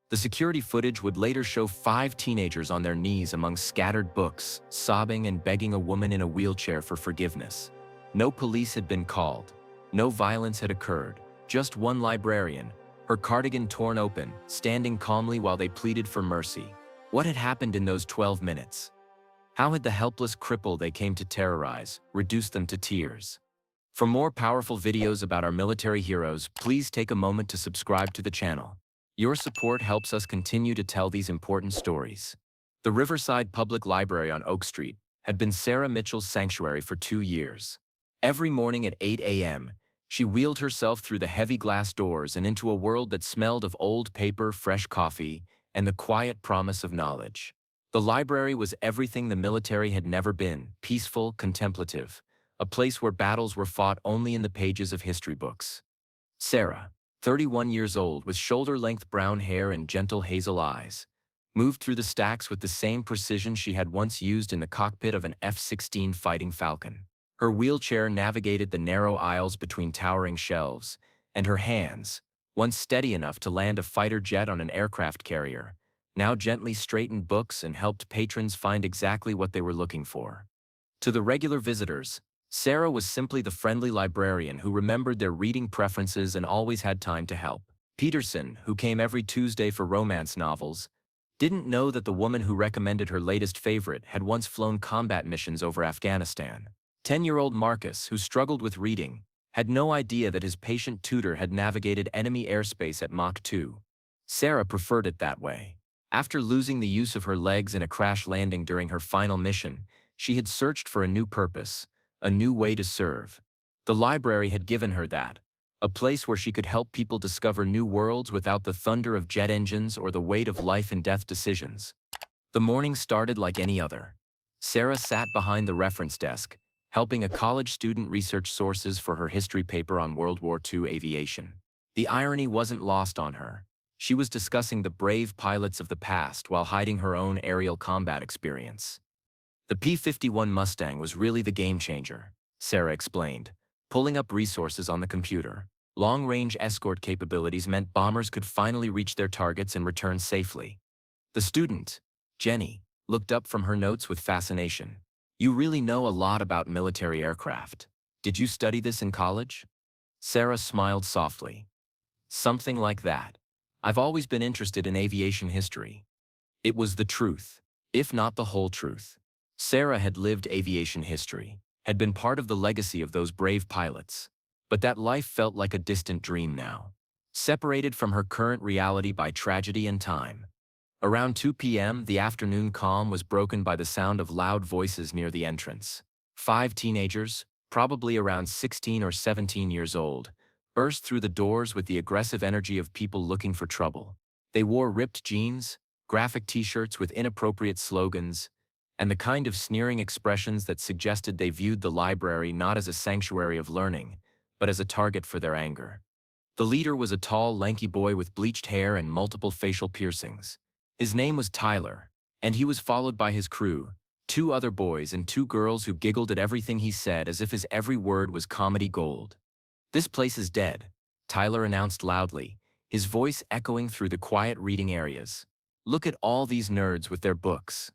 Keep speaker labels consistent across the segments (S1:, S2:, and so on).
S1: The security footage would later show 5 teenagers on their knees among scattered books, sobbing and begging a woman in a wheelchair for forgiveness. No police had been called. No violence had occurred. Just one librarian, her cardigan torn open, standing calmly while they pleaded for mercy. What had happened in those 12 minutes? How had the helpless cripple they came to terrorize reduced them to tears? For more powerful videos about our military heroes, please take a moment to subscribe to the channel. Your support helps us continue to tell these important stories. The Riverside Public Library on Oak Street had been Sarah Mitchell's sanctuary for 2 years. Every morning at 8 a.m., she wheeled herself through the heavy glass doors and into a world that smelled of old paper, fresh coffee, and the quiet promise of knowledge. The library was everything the military had never been: peaceful, contemplative, a place where battles were fought only in the pages of history books. Sarah, 31 years old with shoulder-length brown hair and gentle hazel eyes, moved through the stacks with the same precision she had once used in the cockpit of an F-16 Fighting Falcon. Her wheelchair navigated the narrow aisles between towering shelves, and her hands, once steady enough to land a fighter jet on an aircraft carrier, now gently straightened books and helped patrons find exactly what they were looking for. To the regular visitors, Sarah was simply the friendly librarian who remembered their reading preferences and always had time to help. Peterson, who came every Tuesday for romance novels, didn't know that the woman who recommended her latest favorite had once flown combat missions over Afghanistan. 10-year-old Marcus, who struggled with reading, had no idea that his patient tutor had navigated enemy airspace at Mach 2. Sarah preferred it that way. After losing the use of her legs in a crash landing during her final mission, she had searched for a new purpose, a new way to serve. The library had given her that, a place where she could help people discover new worlds without the thunder of jet engines or the weight of life and death decisions. The morning started like any other. Sarah sat behind the reference desk, helping a college student research sources for her history paper on World War II aviation. The irony wasn't lost on her. She was discussing the brave pilots of the past while hiding her own aerial combat experience. The P-51 Mustang was really the game changer, Sarah explained, pulling up resources on the computer. Long-range escort capabilities meant bombers could finally reach their targets and return safely. The student, Jenny, looked up from her notes with fascination. "You really know a lot about military aircraft. Did you study this in college?" Sarah smiled softly. "Something like that. I've always been interested in aviation history." It was the truth, if not the whole truth. Sarah had lived aviation history, had been part of the legacy of those brave pilots. But that life felt like a distant dream now, separated from her current reality by tragedy and time. Around 2 p.m., the afternoon calm was broken by the sound of loud voices near the entrance. 5 teenagers, probably around 16 or 17 years old, burst through the doors with the aggressive energy of people looking for trouble. They wore ripped jeans, graphic t-shirts with inappropriate slogans, and the kind of sneering expressions that suggested they viewed the library not as a sanctuary of learning, but as a target for their anger. The leader was a tall, lanky boy with bleached hair and multiple facial piercings. His name was Tyler, and he was followed by his crew, 2 other boys and 2 girls who giggled at everything he said as if his every word was comedy gold. "This place is dead," Tyler announced loudly, his voice echoing through the quiet reading areas. "Look at all these nerds with their books."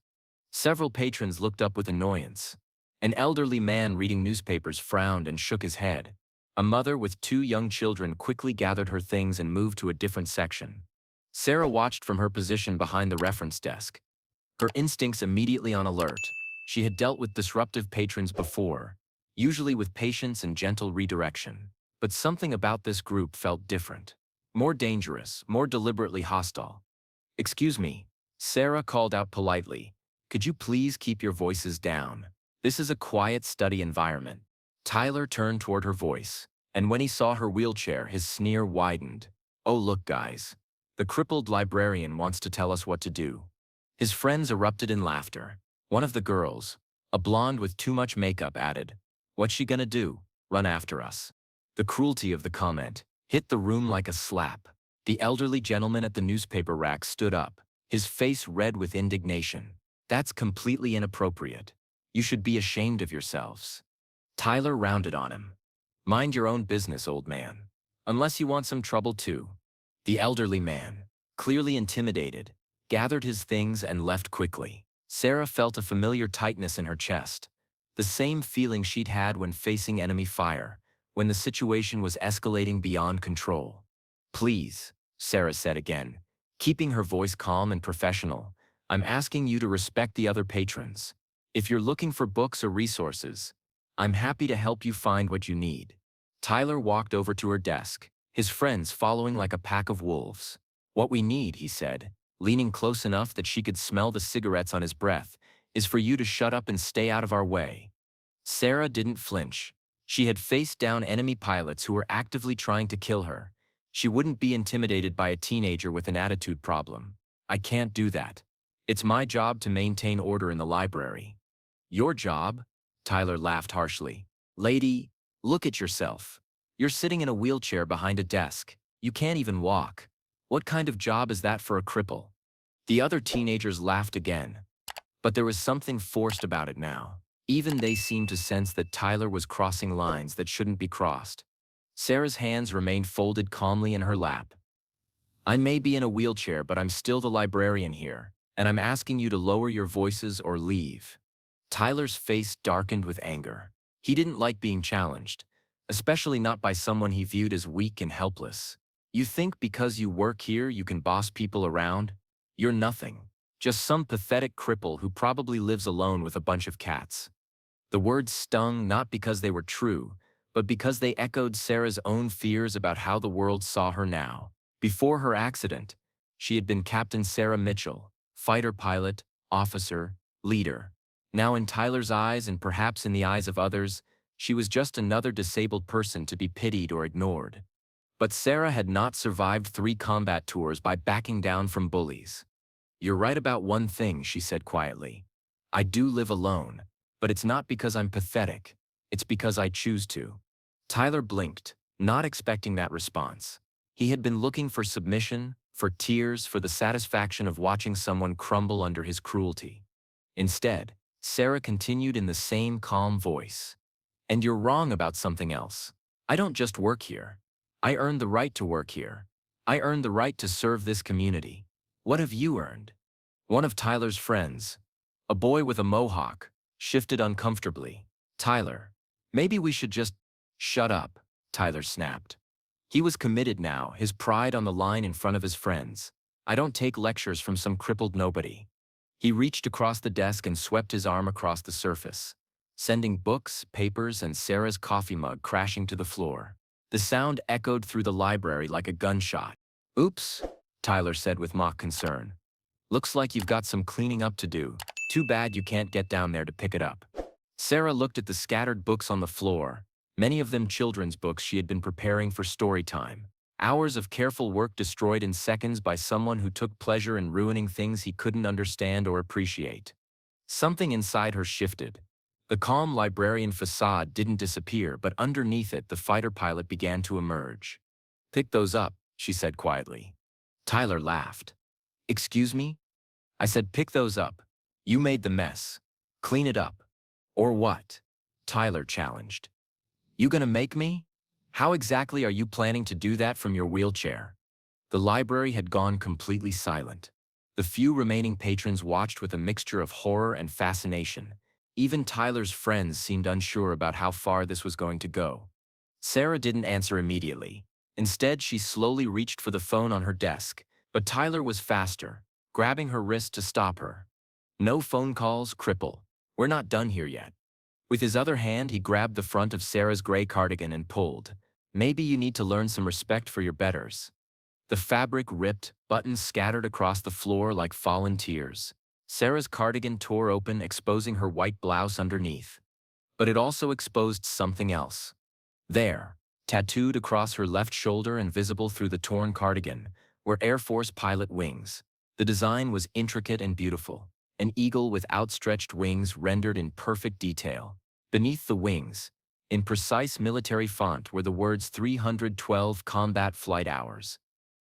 S1: Several patrons looked up with annoyance. An elderly man reading newspapers frowned and shook his head. A mother with 2 young children quickly gathered her things and moved to a different section. Sarah watched from her position behind the reference desk, her instincts immediately on alert. She had dealt with disruptive patrons before, usually with patience and gentle redirection. But something about this group felt different. More dangerous, more deliberately hostile. "Excuse me," Sarah called out politely. "Could you please keep your voices down? This is a quiet study environment." Tyler turned toward her voice, and when he saw her wheelchair, his sneer widened. "Oh, look, guys. The crippled librarian wants to tell us what to do." His friends erupted in laughter. One of the girls, a blonde with too much makeup, added, "What's she gonna do? Run after us?" The cruelty of the comment hit the room like a slap. The elderly gentleman at the newspaper rack stood up, his face red with indignation. "That's completely inappropriate. You should be ashamed of yourselves." Tyler rounded on him. "Mind your own business, old man. Unless you want some trouble too." The elderly man, clearly intimidated, gathered his things and left quickly. Sarah felt a familiar tightness in her chest, the same feeling she'd had when facing enemy fire, when the situation was escalating beyond control. "Please," Sarah said again, keeping her voice calm and professional, "I'm asking you to respect the other patrons. If you're looking for books or resources, I'm happy to help you find what you need." Tyler walked over to her desk, his friends following like a pack of wolves. "What we need," he said, leaning close enough that she could smell the cigarettes on his breath, "is for you to shut up and stay out of our way." Sarah didn't flinch. She had faced down enemy pilots who were actively trying to kill her. She wouldn't be intimidated by a teenager with an attitude problem. "I can't do that. It's my job to maintain order in the library." "Your job?" Tyler laughed harshly. "Lady, look at yourself. You're sitting in a wheelchair behind a desk. You can't even walk. What kind of job is that for a cripple?" The other teenagers laughed again. But there was something forced about it now. Even they seemed to sense that Tyler was crossing lines that shouldn't be crossed. Sarah's hands remained folded calmly in her lap. "I may be in a wheelchair, but I'm still the librarian here, and I'm asking you to lower your voices or leave." Tyler's face darkened with anger. He didn't like being challenged, especially not by someone he viewed as weak and helpless. "You think because you work here you can boss people around? You're nothing. Just some pathetic cripple who probably lives alone with a bunch of cats." The words stung not because they were true, but because they echoed Sarah's own fears about how the world saw her now. Before her accident, she had been Captain Sarah Mitchell, fighter pilot, officer, leader. Now in Tyler's eyes and perhaps in the eyes of others, she was just another disabled person to be pitied or ignored. But Sarah had not survived 3 combat tours by backing down from bullies. "You're right about one thing," she said quietly. "I do live alone, but it's not because I'm pathetic. It's because I choose to." Tyler blinked, not expecting that response. He had been looking for submission, for tears, for the satisfaction of watching someone crumble under his cruelty. Instead, Sarah continued in the same calm voice. "And you're wrong about something else. I don't just work here. I earned the right to work here. I earned the right to serve this community. What have you earned?" One of Tyler's friends, a boy with a mohawk, shifted uncomfortably. "Tyler, maybe we should just—" "Shut up," Tyler snapped. He was committed now, his pride on the line in front of his friends. "I don't take lectures from some crippled nobody." He reached across the desk and swept his arm across the surface, sending books, papers, and Sarah's coffee mug crashing to the floor. The sound echoed through the library like a gunshot. "Oops," Tyler said with mock concern. "Looks like you've got some cleaning up to do. Too bad you can't get down there to pick it up." Sarah looked at the scattered books on the floor, many of them children's books she had been preparing for story time. Hours of careful work destroyed in seconds by someone who took pleasure in ruining things he couldn't understand or appreciate. Something inside her shifted. The calm librarian facade didn't disappear, but underneath it the fighter pilot began to emerge. "Pick those up," she said quietly. Tyler laughed. "Excuse me?" "I said pick those up. You made the mess. Clean it up." "Or what?" Tyler challenged. "You gonna make me? How exactly are you planning to do that from your wheelchair?" The library had gone completely silent. The few remaining patrons watched with a mixture of horror and fascination. Even Tyler's friends seemed unsure about how far this was going to go. Sarah didn't answer immediately. Instead, she slowly reached for the phone on her desk, but Tyler was faster, grabbing her wrist to stop her. "No phone calls, cripple. We're not done here yet." With his other hand, he grabbed the front of Sarah's gray cardigan and pulled. "Maybe you need to learn some respect for your betters." The fabric ripped, buttons scattered across the floor like fallen tears. Sarah's cardigan tore open, exposing her white blouse underneath. But it also exposed something else. There, tattooed across her left shoulder and visible through the torn cardigan, were Air Force pilot wings. The design was intricate and beautiful, an eagle with outstretched wings rendered in perfect detail. Beneath the wings, in precise military font, were the words 312 combat flight hours.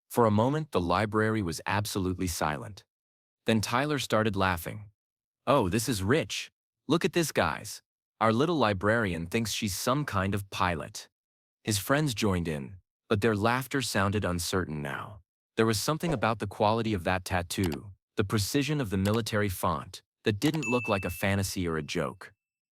S1: For a moment, the library was absolutely silent. Then Tyler started laughing. "Oh, this is rich. Look at this, guys. Our little librarian thinks she's some kind of pilot." His friends joined in, but their laughter sounded uncertain now. There was something about the quality of that tattoo, the precision of the military font, that didn't look like a fantasy or a joke.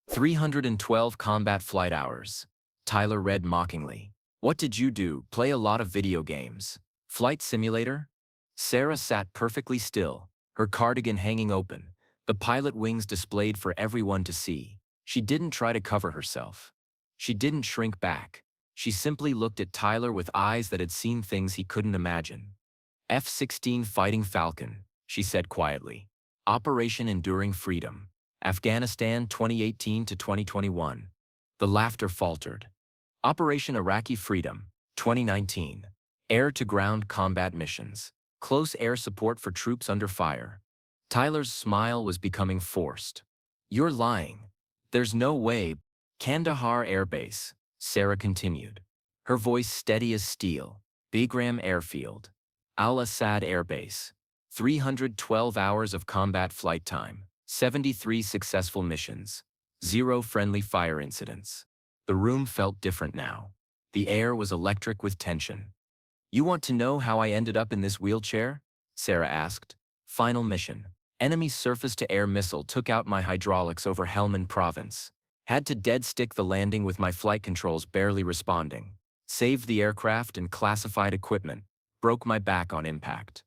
S1: 312 combat flight hours. Tyler read mockingly. What did you do? Play a lot of video games. Flight simulator? Sarah sat perfectly still, her cardigan hanging open, the pilot wings displayed for everyone to see. She didn't try to cover herself. She didn't shrink back. She simply looked at Tyler with eyes that had seen things he couldn't imagine. F-16 Fighting Falcon, she said quietly. Operation Enduring Freedom. Afghanistan 2018 to 2021. The laughter faltered. Operation Iraqi Freedom, 2019. Air-to-ground combat missions. Close air support for troops under fire. Tyler's smile was becoming forced. You're lying. There's no way. Kandahar Air Base, Sarah continued. Her voice steady as steel. Bagram Airfield. Al-Assad Air Base. 312 hours of combat flight time. 73 successful missions. 0 friendly fire incidents. The room felt different now. The air was electric with tension. You want to know how I ended up in this wheelchair? Sarah asked. Final mission. Enemy surface-to-air missile took out my hydraulics over Helmand Province. Had to dead-stick the landing with my flight controls barely responding. Saved the aircraft and classified equipment. Broke my back on impact.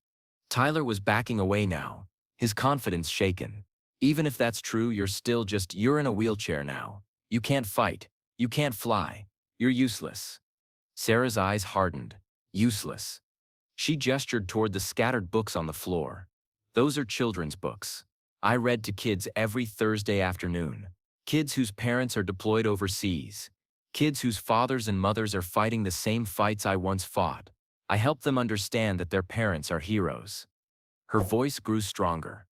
S1: Tyler was backing away now, his confidence shaken. Even if that's true, you're in a wheelchair now. You can't fight. You can't fly. You're useless. Sarah's eyes hardened. Useless. She gestured toward the scattered books on the floor. Those are children's books. I read to kids every Thursday afternoon. Kids whose parents are deployed overseas. Kids whose fathers and mothers are fighting the same fights I once fought. I help them understand that their parents are heroes. Her voice grew stronger.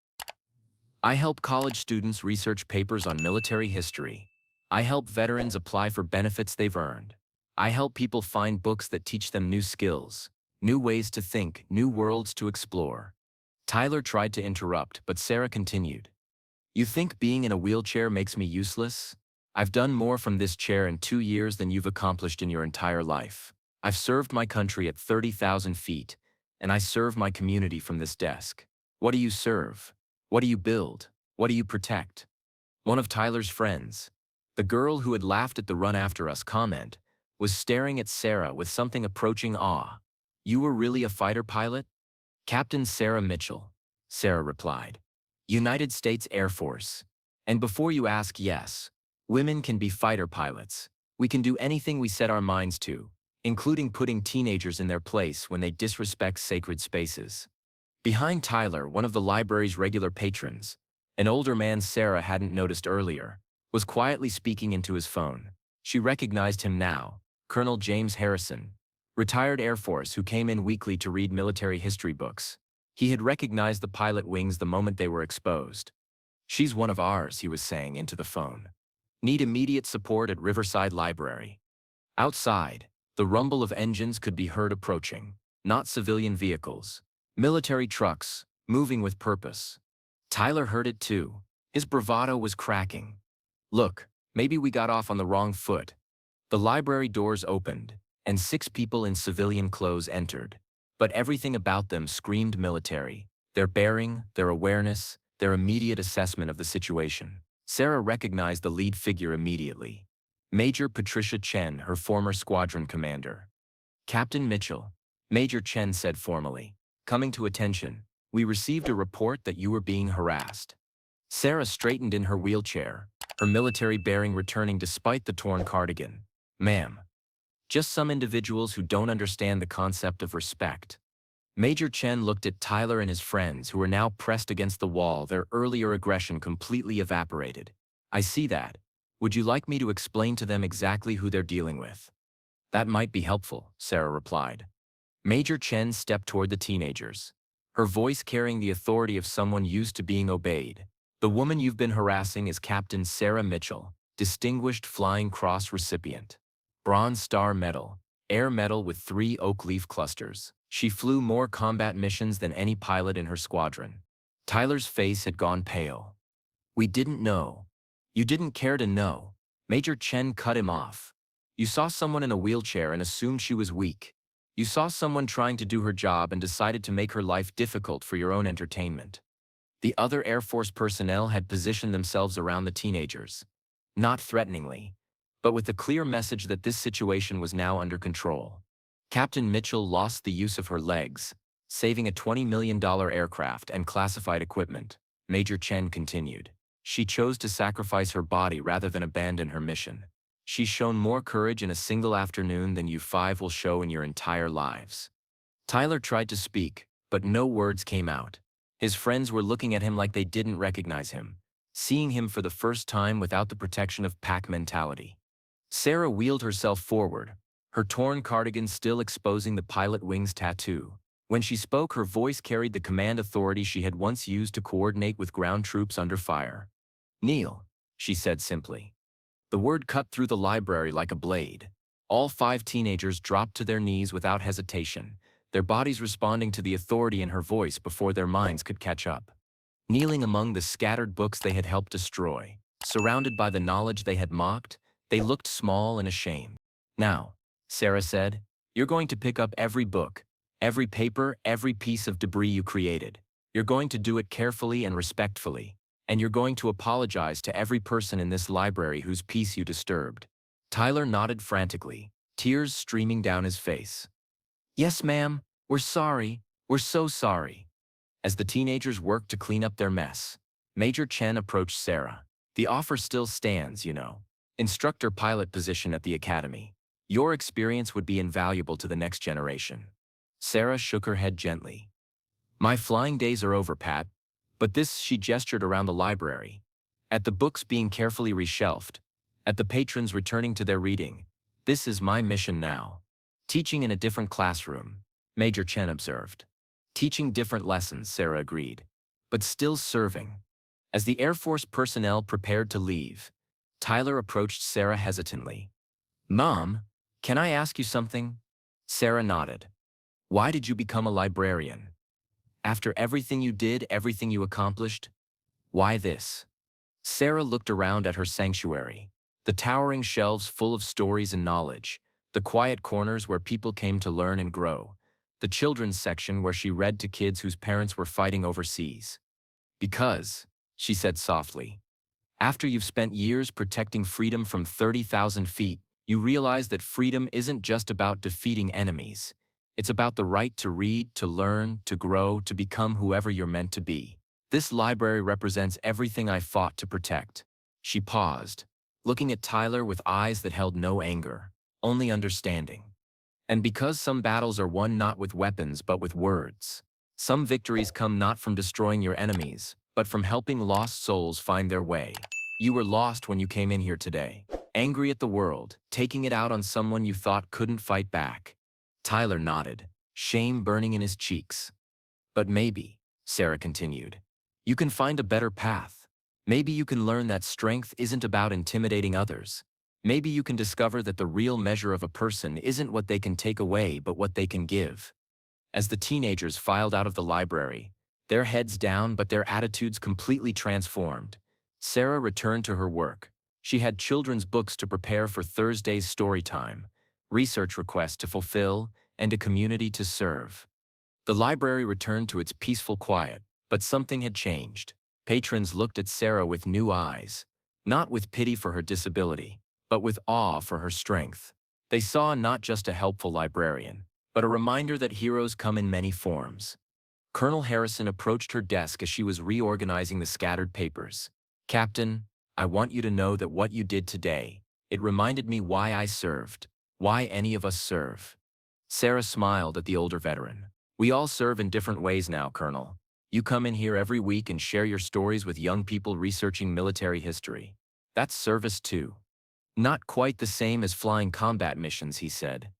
S1: I help college students research papers on military history. I help veterans apply for benefits they've earned. I help people find books that teach them new skills, new ways to think, new worlds to explore. Tyler tried to interrupt, but Sarah continued. You think being in a wheelchair makes me useless? I've done more from this chair in 2 years than you've accomplished in your entire life. I've served my country at 30,000 feet, and I serve my community from this desk. What do you serve? What do you build? What do you protect? One of Tyler's friends, the girl who had laughed at the run after us comment, was staring at Sarah with something approaching awe. You were really a fighter pilot? Captain Sarah Mitchell, Sarah replied. United States Air Force. And before you ask, yes, women can be fighter pilots. We can do anything we set our minds to, including putting teenagers in their place when they disrespect sacred spaces. Behind Tyler, one of the library's regular patrons, an older man Sarah hadn't noticed earlier, was quietly speaking into his phone. She recognized him now, Colonel James Harrison, retired Air Force who came in weekly to read military history books. He had recognized the pilot wings the moment they were exposed. She's one of ours, he was saying into the phone. Need immediate support at Riverside Library. Outside, the rumble of engines could be heard approaching, not civilian vehicles. Military trucks, moving with purpose. Tyler heard it too. His bravado was cracking. Look, maybe we got off on the wrong foot. The library doors opened, and 6 people in civilian clothes entered. But everything about them screamed military. Their bearing, their awareness, their immediate assessment of the situation. Sarah recognized the lead figure immediately. Major Patricia Chen, her former squadron commander. Captain Mitchell, Major Chen said formally. Coming to attention, we received a report that you were being harassed. Sarah straightened in her wheelchair, her military bearing returning despite the torn cardigan. Ma'am. Just some individuals who don't understand the concept of respect. Major Chen looked at Tyler and his friends who were now pressed against the wall, their earlier aggression completely evaporated. I see that. Would you like me to explain to them exactly who they're dealing with? That might be helpful, Sarah replied. Major Chen stepped toward the teenagers, her voice carrying the authority of someone used to being obeyed. The woman you've been harassing is Captain Sarah Mitchell, Distinguished Flying Cross recipient. Bronze Star Medal, Air Medal with 3 oak leaf clusters. She flew more combat missions than any pilot in her squadron. Tyler's face had gone pale. We didn't know. You didn't care to know. Major Chen cut him off. You saw someone in a wheelchair and assumed she was weak. You saw someone trying to do her job and decided to make her life difficult for your own entertainment. The other Air Force personnel had positioned themselves around the teenagers. Not threateningly, but with the clear message that this situation was now under control. Captain Mitchell lost the use of her legs, saving a $20 million aircraft and classified equipment. Major Chen continued. She chose to sacrifice her body rather than abandon her mission. She's shown more courage in a single afternoon than you five will show in your entire lives. Tyler tried to speak, but no words came out. His friends were looking at him like they didn't recognize him, seeing him for the first time without the protection of pack mentality. Sarah wheeled herself forward, her torn cardigan still exposing the pilot wings tattoo. When she spoke, her voice carried the command authority she had once used to coordinate with ground troops under fire. "Kneel," she said simply. The word cut through the library like a blade. All 5 teenagers dropped to their knees without hesitation, their bodies responding to the authority in her voice before their minds could catch up. Kneeling among the scattered books they had helped destroy, surrounded by the knowledge they had mocked, they looked small and ashamed. "Now," Sarah said, "you're going to pick up every book, every paper, every piece of debris you created. You're going to do it carefully and respectfully, and you're going to apologize to every person in this library whose peace you disturbed." Tyler nodded frantically, tears streaming down his face. "Yes, ma'am, we're sorry, we're so sorry." As the teenagers worked to clean up their mess, Major Chen approached Sarah. "The offer still stands, you know. Instructor pilot position at the academy. Your experience would be invaluable to the next generation." Sarah shook her head gently. "My flying days are over, Pat." But this, she gestured around the library. At the books being carefully reshelved, at the patrons returning to their reading. "This is my mission now." "Teaching in a different classroom," Major Chen observed. "Teaching different lessons," Sarah agreed. "But still serving." As the Air Force personnel prepared to leave, Tyler approached Sarah hesitantly. "Mom, can I ask you something?" Sarah nodded. "Why did you become a librarian? After everything you did, everything you accomplished? Why this?" Sarah looked around at her sanctuary, the towering shelves full of stories and knowledge, the quiet corners where people came to learn and grow, the children's section where she read to kids whose parents were fighting overseas. "Because," she said softly, "after you've spent years protecting freedom from 30,000 feet, you realize that freedom isn't just about defeating enemies. It's about the right to read, to learn, to grow, to become whoever you're meant to be. This library represents everything I fought to protect." She paused, looking at Tyler with eyes that held no anger, only understanding. "And because some battles are won not with weapons but with words. Some victories come not from destroying your enemies, but from helping lost souls find their way. You were lost when you came in here today, angry at the world, taking it out on someone you thought couldn't fight back." Tyler nodded, shame burning in his cheeks. "But maybe," Sarah continued, "you can find a better path. Maybe you can learn that strength isn't about intimidating others. Maybe you can discover that the real measure of a person isn't what they can take away but what they can give." As the teenagers filed out of the library, their heads down but their attitudes completely transformed, Sarah returned to her work. She had children's books to prepare for Thursday's story time, research requests to fulfill, and a community to serve. The library returned to its peaceful quiet, but something had changed. Patrons looked at Sarah with new eyes, not with pity for her disability, but with awe for her strength. They saw not just a helpful librarian, but a reminder that heroes come in many forms. Colonel Harrison approached her desk as she was reorganizing the scattered papers. "Captain, I want you to know that what you did today, it reminded me why I served, why any of us serve." Sarah smiled at the older veteran. "We all serve in different ways now, Colonel. You come in here every week and share your stories with young people researching military history. That's service too." "Not quite the same as flying combat missions," he said.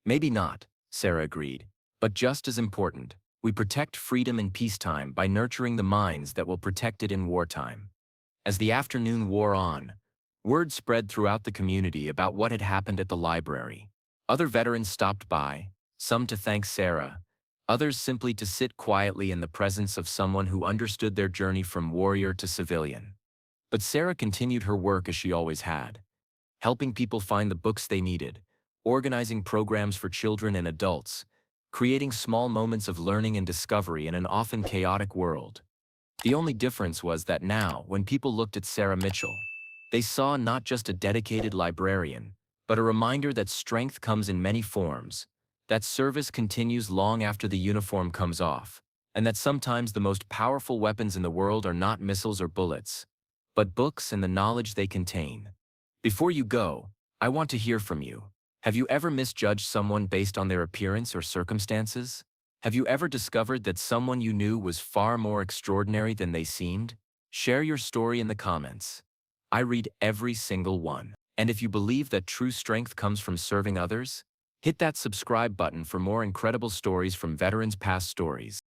S1: "Maybe not," Sarah agreed, "but just as important. We protect freedom in peacetime by nurturing the minds that will protect it in wartime." As the afternoon wore on, word spread throughout the community about what had happened at the library. Other veterans stopped by, some to thank Sarah, others simply to sit quietly in the presence of someone who understood their journey from warrior to civilian. But Sarah continued her work as she always had, helping people find the books they needed, organizing programs for children and adults, creating small moments of learning and discovery in an often chaotic world. The only difference was that now, when people looked at Sarah Mitchell, they saw not just a dedicated librarian, but a reminder that strength comes in many forms, that service continues long after the uniform comes off, and that sometimes the most powerful weapons in the world are not missiles or bullets, but books and the knowledge they contain. Before you go, I want to hear from you. Have you ever misjudged someone based on their appearance or circumstances? Have you ever discovered that someone you knew was far more extraordinary than they seemed? Share your story in the comments. I read every single one. And if you believe that true strength comes from serving others, hit that subscribe button for more incredible stories from veterans' past stories.